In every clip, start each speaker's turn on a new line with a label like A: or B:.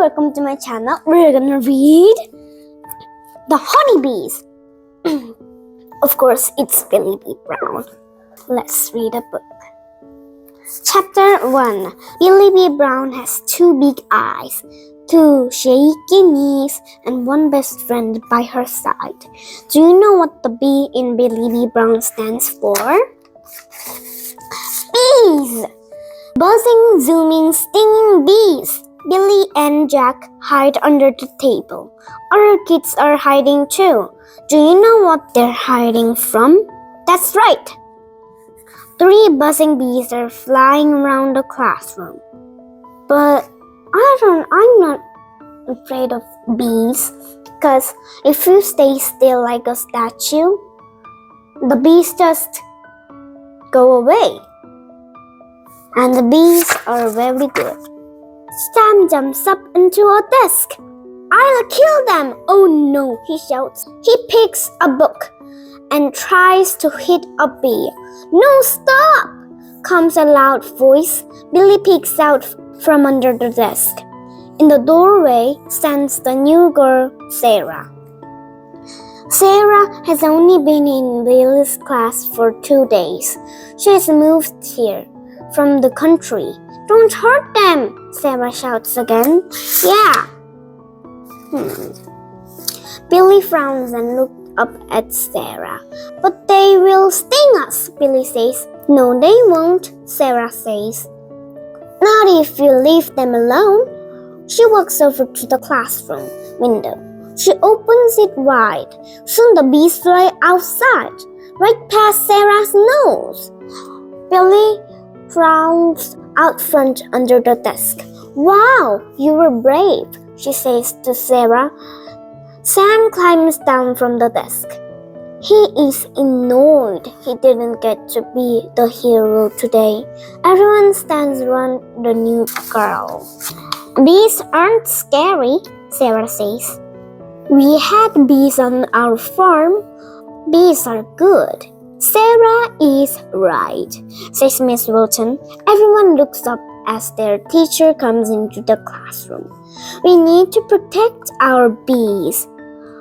A: welcome to my channel. We're gonna read The Honey Bees. Of course, it's Billie B Brown. Let's read a book. Chapter 1. Billie B Brown has 2 big eyes, 2 shaky knees, and 1 best friend by her side. Do you know what the B in Billie B Brown stands for? Bees! Buzzing, zooming, stinging bees. Billy and Jack hide under the table. Other kids are hiding too. Do you know what they're hiding from? That's right! 3 buzzing bees are flying around the classroom. But I'm not afraid of bees, because if you stay still like a statue, the bees just go away. And the bees are very good. Sam jumps up into a desk. I'll kill them! Oh no, he shouts. He picks a book and tries to hit a bee. No, stop! Comes a loud voice. Billy peeks out from under the desk. In the doorway stands the new girl, Sarah. Sarah has only been in Billy's class for 2 days. She has moved here from the country. Don't hurt them, Sarah shouts again. Yeah. Billy frowns and looks up at Sarah. But they will sting us, Billy says. No, they won't, Sarah says. Not if you leave them alone. She walks over to the classroom window. She opens it wide. Soon the bees fly outside, right past Sarah's nose. Billy frowns out front under the desk. Wow, you were brave, she says to Sarah. Sam climbs down from the desk. He is annoyed he didn't get to be the hero today. Everyone stands around the new girl. Bees aren't scary, Sarah says. We had bees on our farm. Bees are good. Sarah is right, says Miss Wilton. Everyone looks up as their teacher comes into the classroom. We need to protect our bees.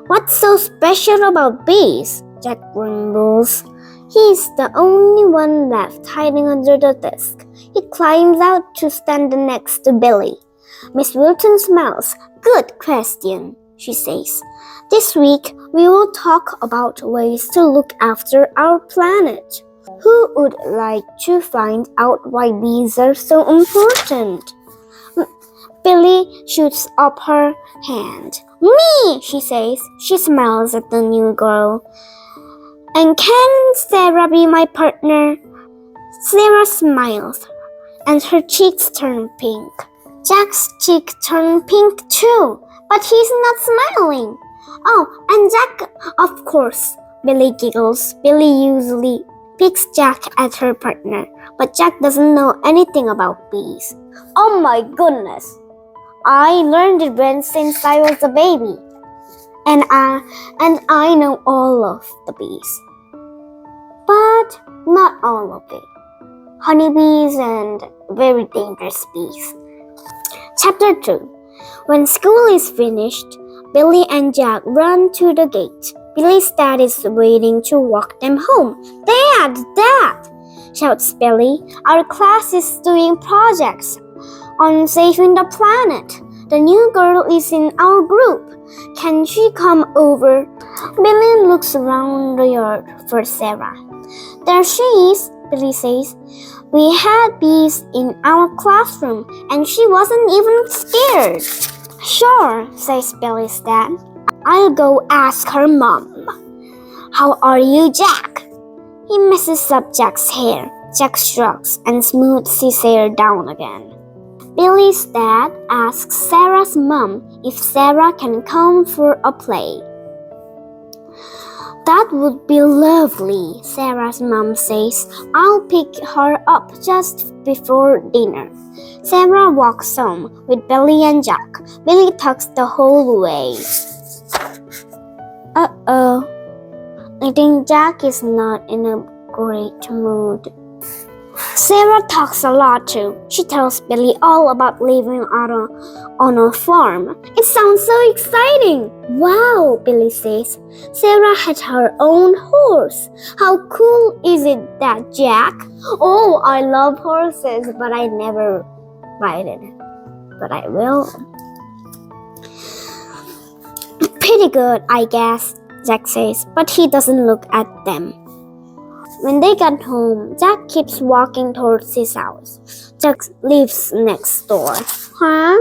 A: What's so special about bees? Jack grumbles. He's the only one left hiding under the desk. He climbs out to stand next to Billy. Miss Wilton smiles. Good question, she says. This week, we will talk about ways to look after our planet. Who would like to find out why bees are so important? Billy shoots up her hand. Me, she says. She smiles at the new girl. And can Sarah be my partner? Sarah smiles, and her cheeks turn pink. Jack's cheek turned pink too, but he's not smiling. Oh, and Jack, of course, Billy giggles. Billy usually picks Jack as her partner, but Jack doesn't know anything about bees. Oh my goodness! I learned it since I was a baby. And I know all of the bees. But not all of it. Honeybees and very dangerous bees. Chapter 2. When school is finished, Billy and Jack run to the gate. Billy's dad is waiting to walk them home. Dad! Shouts Billy. Our class is doing projects on saving the planet. The new girl is in our group. Can she come over? Billy looks around the yard for Sarah. There she is, Billy says. We had bees in our classroom and she wasn't even scared. Sure, says Billy's dad. I'll go ask her mom. How are you, Jack? He messes up Jack's hair. Jack shrugs and smooths his hair down again. Billy's dad asks Sarah's mom if Sarah can come for a play. That would be lovely, Sarah's mom says. I'll pick her up just before dinner. Sarah walks home with Billy and Jack. Billy talks the whole way. Uh-oh. I think Jack is not in a great mood. Sarah talks a lot too. She tells Billy all about living on a farm. It sounds so exciting. Wow, Billy says. Sarah had her own horse. How cool is it that, Jack? Oh, I love horses, but I never ride it. But I will. Pretty good, I guess, Jack says, but he doesn't look at them. When they get home, Jack keeps walking towards his house. Jack lives next door. Huh?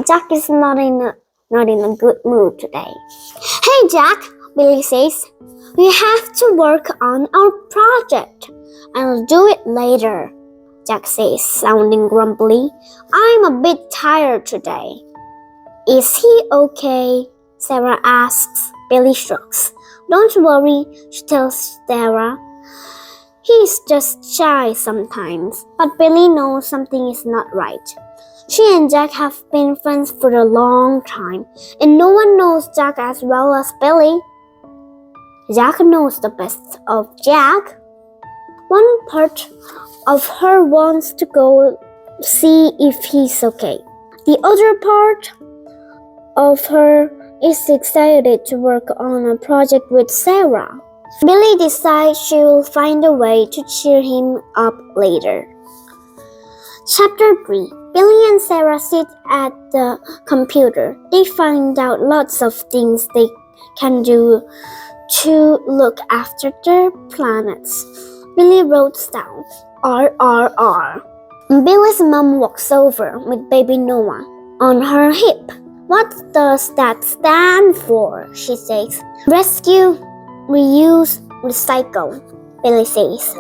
A: Jack is not in a good mood today. Hey, Jack, Billy says. We have to work on our project. I'll do it later, Jack says, sounding grumpy. I'm a bit tired today. Is he okay? Sarah asks. Billy shrugs. Don't worry, she tells Sarah. He's just shy sometimes, but Billy knows something is not right. She and Jack have been friends for a long time, and no one knows Jack as well as Billy. Jack knows the best of Jack. One part of her wants to go see if he's okay. The other part of her is excited to work on a project with Sarah. Billy decides she will find a way to cheer him up later. Chapter 3. Billy and Sarah sit at the computer. They find out lots of things they can do to look after their planets. Billy wrote down RRR. Billy's mom walks over with baby Noah on her hip. What does that stand for? She says. Rescue, reuse, recycle, Billy says.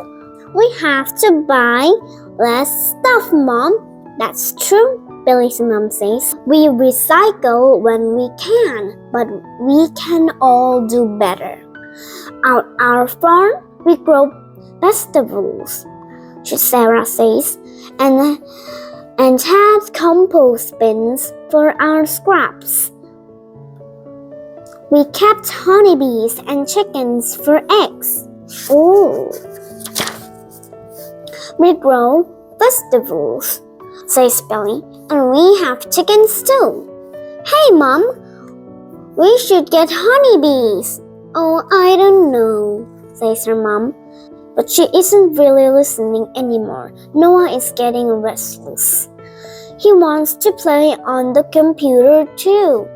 A: We have to buy less stuff, Mom. That's true, Billy's mom says. We recycle when we can, but we can all do better. At our farm, we grow vegetables, Sarah says, and had compost bins for our scraps. We kept honeybees and chickens for eggs. Ooh. We grow vegetables, says Billy, and we have chickens too. Hey, Mom, we should get honeybees. Oh, I don't know, says her mom. But she isn't really listening anymore. Noah is getting restless. He wants to play on the computer too.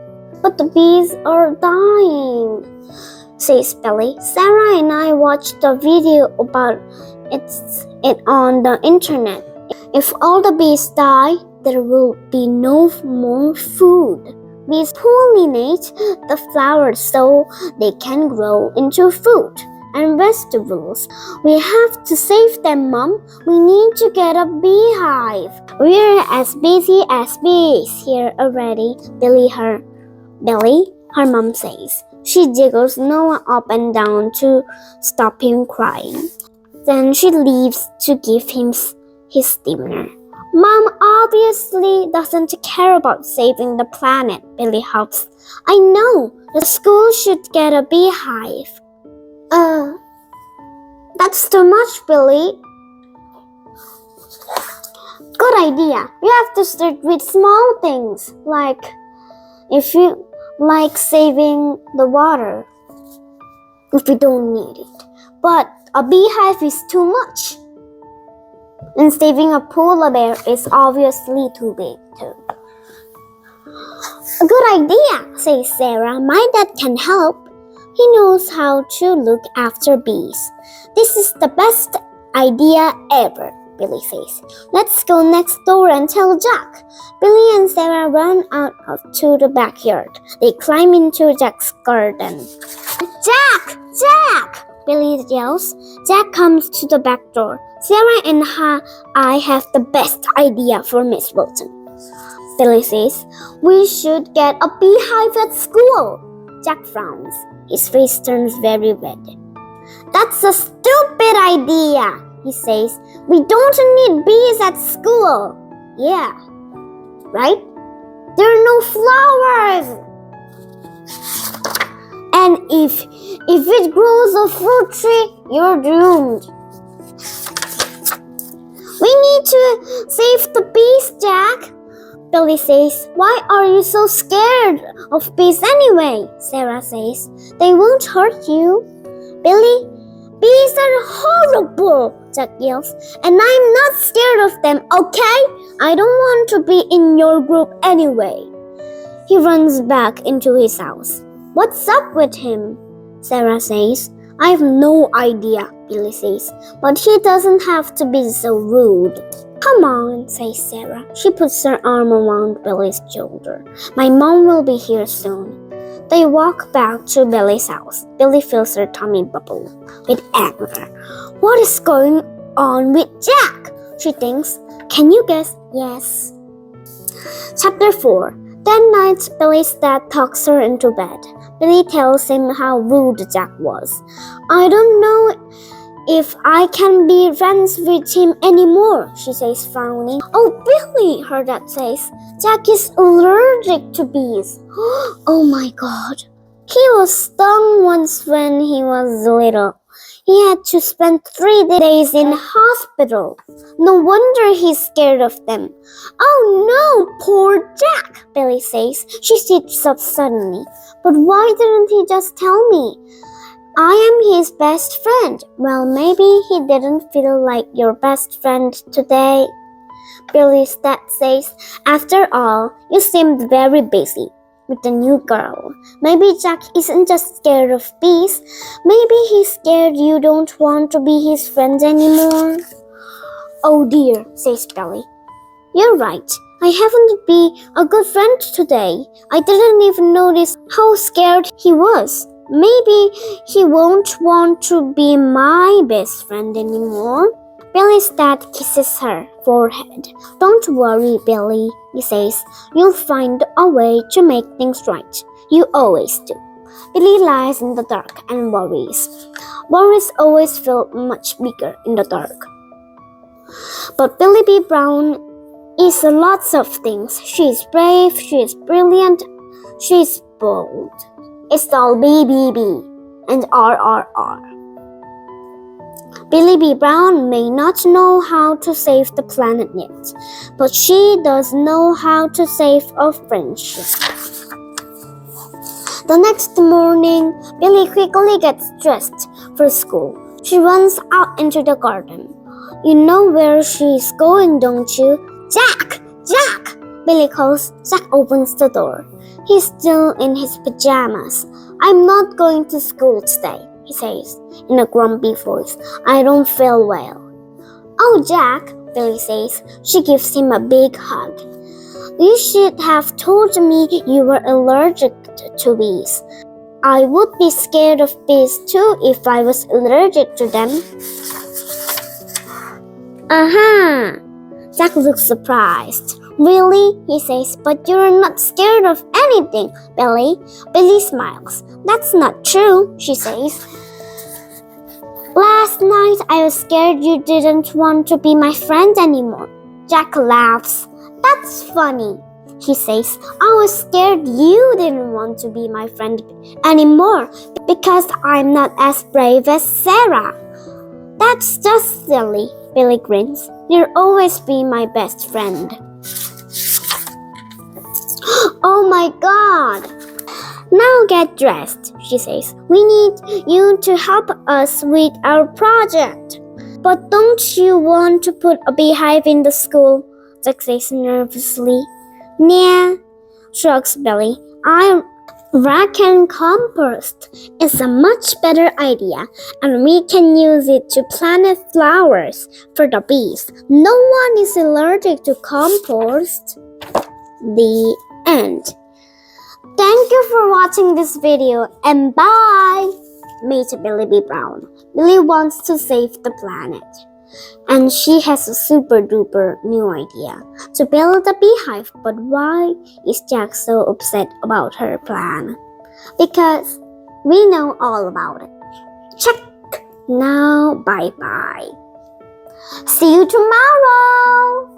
A: But the bees are dying, says Billy. Sarah and I watched a video about it on the internet. If all the bees die, there will be no more food. Bees pollinate the flowers so they can grow into fruit and vegetables. We have to save them, Mom. We need to get a beehive. We're as busy as bees here already, Billy, her mom says. She jiggles Noah up and down to stop him crying. Then she leaves to give him his dinner. Mom obviously doesn't care about saving the planet, Billy huffs. I know. The school should get a beehive. That's too much, Billy. Good idea. You have to start with small things, like saving the water if you don't need it. But a beehive is too much. And saving a polar bear is obviously too big too. A good idea, says Sarah. My dad can help. He knows how to look after bees. This is the best idea ever, Billy says. Let's go next door and tell Jack. Billy and Sarah run out to the backyard. They climb into Jack's garden. Jack! Jack! Billy yells. Jack comes to the back door. Sarah and I have the best idea for Miss Wilson, Billy says. We should get a beehive at school. Jack frowns. His face turns very red. That's a stupid idea, he says. We don't need bees at school. Yeah, right? There are no flowers. And if it grows a fruit tree, you're doomed. need to save the bees, Jack. Billy says, why are you so scared of bees anyway? Sarah says, they won't hurt you. Billy, bees are horrible, Jack yells, and I'm not scared of them, okay? I don't want to be in your group anyway. He runs back into his house. What's up with him? Sarah says. I have no idea, Billy says, but he doesn't have to be so rude. Come on, says Sarah. She puts her arm around Billy's shoulder. My mom will be here soon. They walk back to Billy's house. Billy feels her tummy bubble with anger. What is going on with Jack? She thinks. Can you guess? Yes. Chapter 4. That night, Billy's dad talks her into bed. Billy tells him how rude Jack was. I don't know if I can be friends with him anymore, she says, frowning. Oh, Billy, her dad says. Jack is allergic to bees. Oh my God. He was stung once when he was little. He had to spend 3 days in hospital. No wonder he's scared of them. Oh no, poor Jack, Billy says. She sits up suddenly. But why didn't he just tell me? I am his best friend. Well, maybe he didn't feel like your best friend today. Billy's dad says, after all, you seemed very busy with the new girl. Maybe Jack isn't just scared of bees. Maybe he's scared you don't want to be his friend anymore. Oh dear, says Billy. You're right. I haven't been a good friend today. I didn't even notice how scared he was. Maybe he won't want to be my best friend anymore. Billy's dad kisses her forehead. Don't worry, Billy, he says. You'll find a way to make things right. You always do. Billy lies in the dark and worries. Worries always feel much bigger in the dark. But Billie B Brown is lots of things. She is brave, she is brilliant, she is bold. It's all B, B, B, and R, R, R. Billie B Brown may not know how to save the planet yet, but she does know how to save a friendship. The next morning, Billy quickly gets dressed for school. She runs out into the garden. You know where she's going, don't you? Jack! Jack! Billy calls. Jack opens the door. He's still in his pajamas. I'm not going to school today, he says in a grumpy voice. I don't feel well. Oh, Jack, Billy says. She gives him a big hug. You should have told me you were allergic to bees. I would be scared of bees too if I was allergic to them. Aha! Jack looks surprised. Really? He says, but you're not scared of anything, Billy. Billy smiles. That's not true, she says. Last night I was scared you didn't want to be my friend anymore. Jack laughs. That's funny, he says. I was scared you didn't want to be my friend anymore because I'm not as brave as Sarah. That's just silly, Billy grins. You'll always be my best friend. Oh my God! Now get dressed, she says. We need you to help us with our project. But don't you want to put a beehive in the school? Jack says nervously. Nah, shrugs Billy. I reckon compost is a much better idea, and we can use it to plant flowers for the bees. No one is allergic to compost. The end. Thank you for watching this video, and bye! Meet Billie B Brown. Billy wants to save the planet, and she has a super duper new idea to build a beehive. But why is Jack so upset about her plan? Because we know all about it. Check! Now bye bye. See you tomorrow!